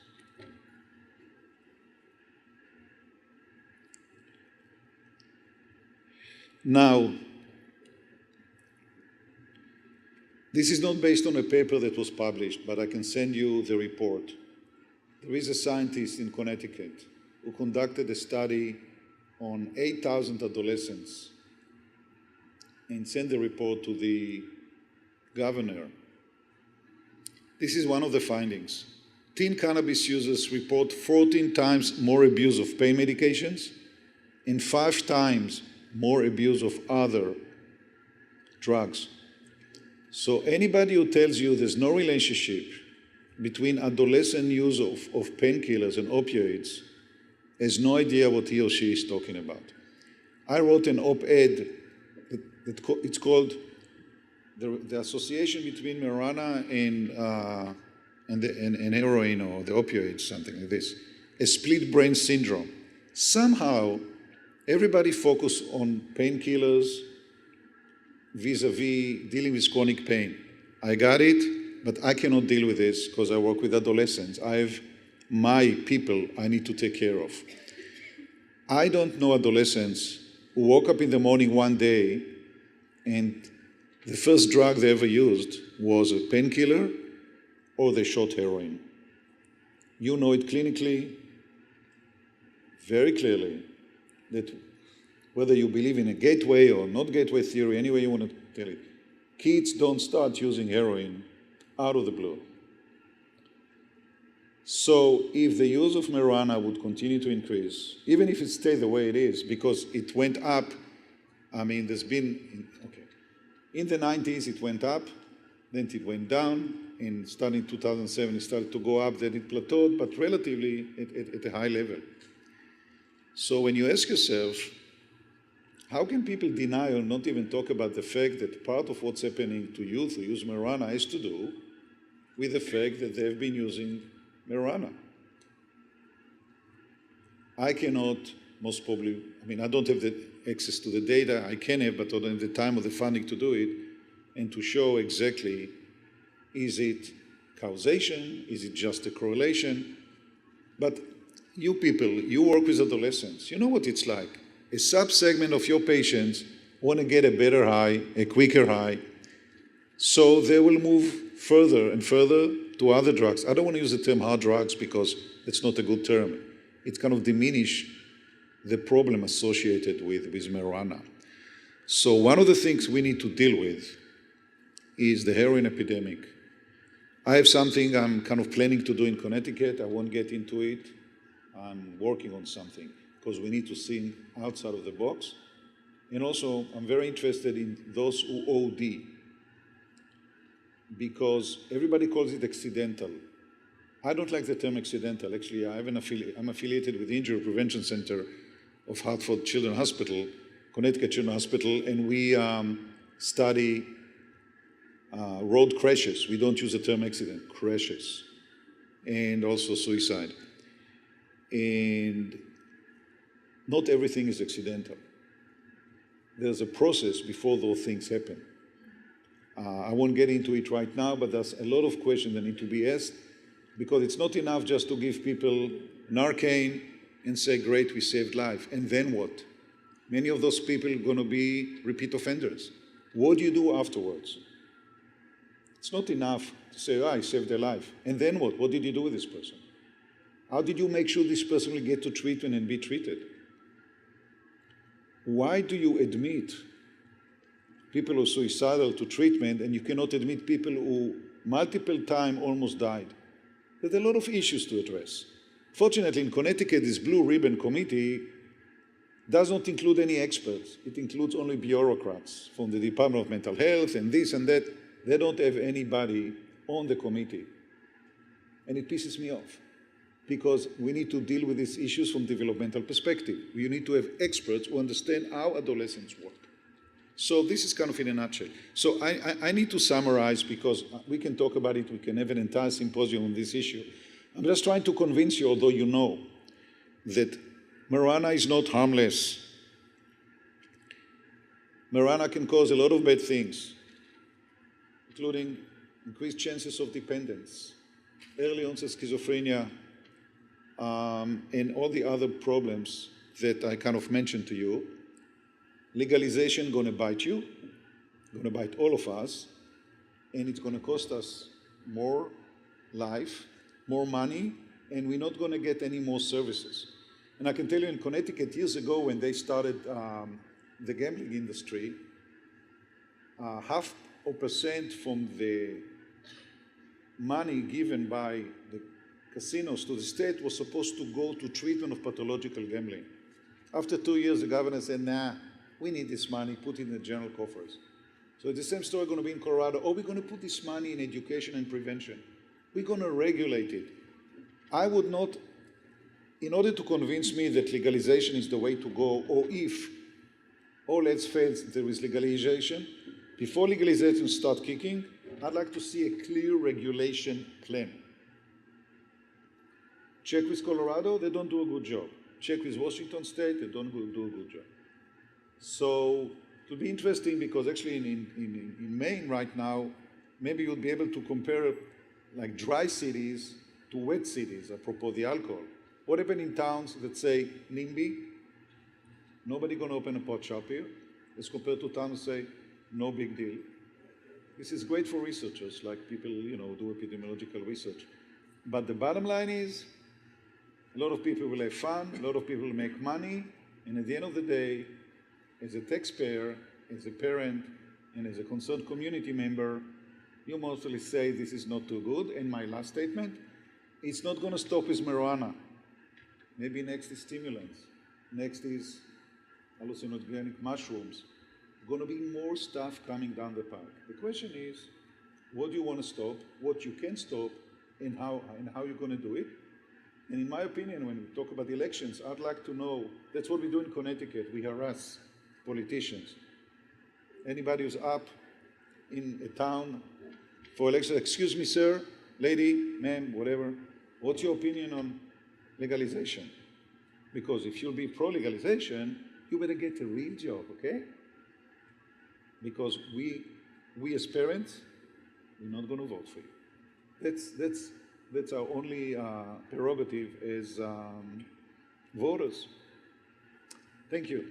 Now, this is not based on a paper that was published, but I can send you the report. There is a scientist in Connecticut who conducted a study on 8,000 adolescents and sent the report to the governor. This is one of the findings. Teen cannabis users report 14 times more abuse of pain medications and 5 times more abuse of other drugs. So anybody who tells you there's no relationship between adolescent use of painkillers and opioids has no idea what he or she is talking about. I wrote an op-ed it's called the association between marijuana and heroin or the opioids, something like this, a split brain syndrome. Somehow, everybody focused on painkillers vis-a-vis dealing with chronic pain. I got it, but I cannot deal with this because I work with adolescents. I have my people I need to take care of. I don't know adolescents who woke up in the morning one day and the first drug they ever used was a painkiller or they shot heroin. You know it clinically, very clearly, that whether you believe in a gateway or not gateway theory, any way you want to tell it, kids don't start using heroin out of the blue. So if the use of marijuana would continue to increase, even if it stayed the way it is, because it went up, I mean, there's been, in the 90s it went up, then it went down, and starting in 2007 it started to go up, then it plateaued, but relatively at a high level. So when you ask yourself, how can people deny or not even talk about the fact that part of what's happening to youth who use marijuana has to do with the fact that they've been using marijuana? I cannot, most probably, I mean, I don't have the access to the data. I can have, but I don't have the time or the funding to do it, and to show exactly, is it causation? Is it just a correlation? But you people, you work with adolescents. You know what it's like. A subsegment of your patients want to get a better high, a quicker high, so they will move further and further to other drugs. I don't want to use the term hard drugs because it's not a good term. It kind of diminishes the problem associated with marijuana. So one of the things we need to deal with is the heroin epidemic. I have something I'm kind of planning to do in Connecticut. I won't get into it. I'm working on something because we need to think outside of the box. And also, I'm very interested in those who OD, because everybody calls it accidental. I don't like the term accidental. Actually, I'm affiliated with the Injury Prevention Center of Hartford Children's Hospital, Connecticut Children's Hospital, and we study road crashes. We don't use the term accident, crashes, and also suicide. And not everything is accidental. There's a process before those things happen. I won't get into it right now, but there's a lot of questions that need to be asked, because it's not enough just to give people Narcan and say, great, we saved life. And then what? Many of those people are going to be repeat offenders. What do you do afterwards? It's not enough to say, I saved their life. And then what? What did you do with this person? How did you make sure this person will get to treatment and be treated? Why do you admit people who are suicidal to treatment and you cannot admit people who multiple times almost died? There's a lot of issues to address. Fortunately, in Connecticut, this Blue Ribbon Committee does not include any experts. It includes only bureaucrats from the Department of Mental Health and this and that. They don't have anybody on the committee. And it pisses me off, because we need to deal with these issues from developmental perspective. We need to have experts who understand how adolescents work. So this is kind of in a nutshell. So I need to summarize, because we can talk about it, we can have an entire symposium on this issue. I'm just trying to convince you, although you know, that marijuana is not harmless. Marijuana can cause a lot of bad things, including increased chances of dependence, early onset schizophrenia, and all the other problems that I kind of mentioned to you. Legalization going to bite you, going to bite all of us, and it's going to cost us more life, more money, and we're not going to get any more services. And I can tell you, in Connecticut years ago, when they started the gambling industry, 0.5% from the money given by the casinos to the state was supposed to go to treatment of pathological gambling. After 2 years, the governor said, nah, we need this money, put it in the general coffers. So the same story going to be in Colorado. Or we're going to put this money in education and prevention. We're going to regulate it. I would not, in order to convince me that legalization is the way to go, or if all else fails, there is legalization, before legalization start kicking, I'd like to see a clear regulation plan. Check with Colorado, they don't do a good job. Check with Washington State, they don't do a good job. So it will be interesting, because actually in Maine right now, maybe you'll be able to compare like dry cities to wet cities, apropos the alcohol. What happened in towns that say NIMBY, nobody gonna open a pot shop here, as compared to towns that say no big deal. This is great for researchers, like people, do epidemiological research. But the bottom line is, a lot of people will have fun, a lot of people will make money, and at the end of the day, as a taxpayer, as a parent, and as a concerned community member, you mostly say this is not too good. And my last statement, it's not going to stop with marijuana. Maybe next is stimulants. Next is hallucinogenic mushrooms. Going to be more stuff coming down the pipe. The question is, what do you want to stop, what you can stop, and how you're going to do it? And in my opinion, when we talk about elections, I'd like to know, that's what we do in Connecticut. We harass politicians. Anybody who's up in a town for election, excuse me, sir, lady, ma'am, whatever, what's your opinion on legalization? Because if you'll be pro-legalization, you better get a real job, okay? Because we as parents, we're not going to vote for you. That's our only prerogative as voters. Thank you.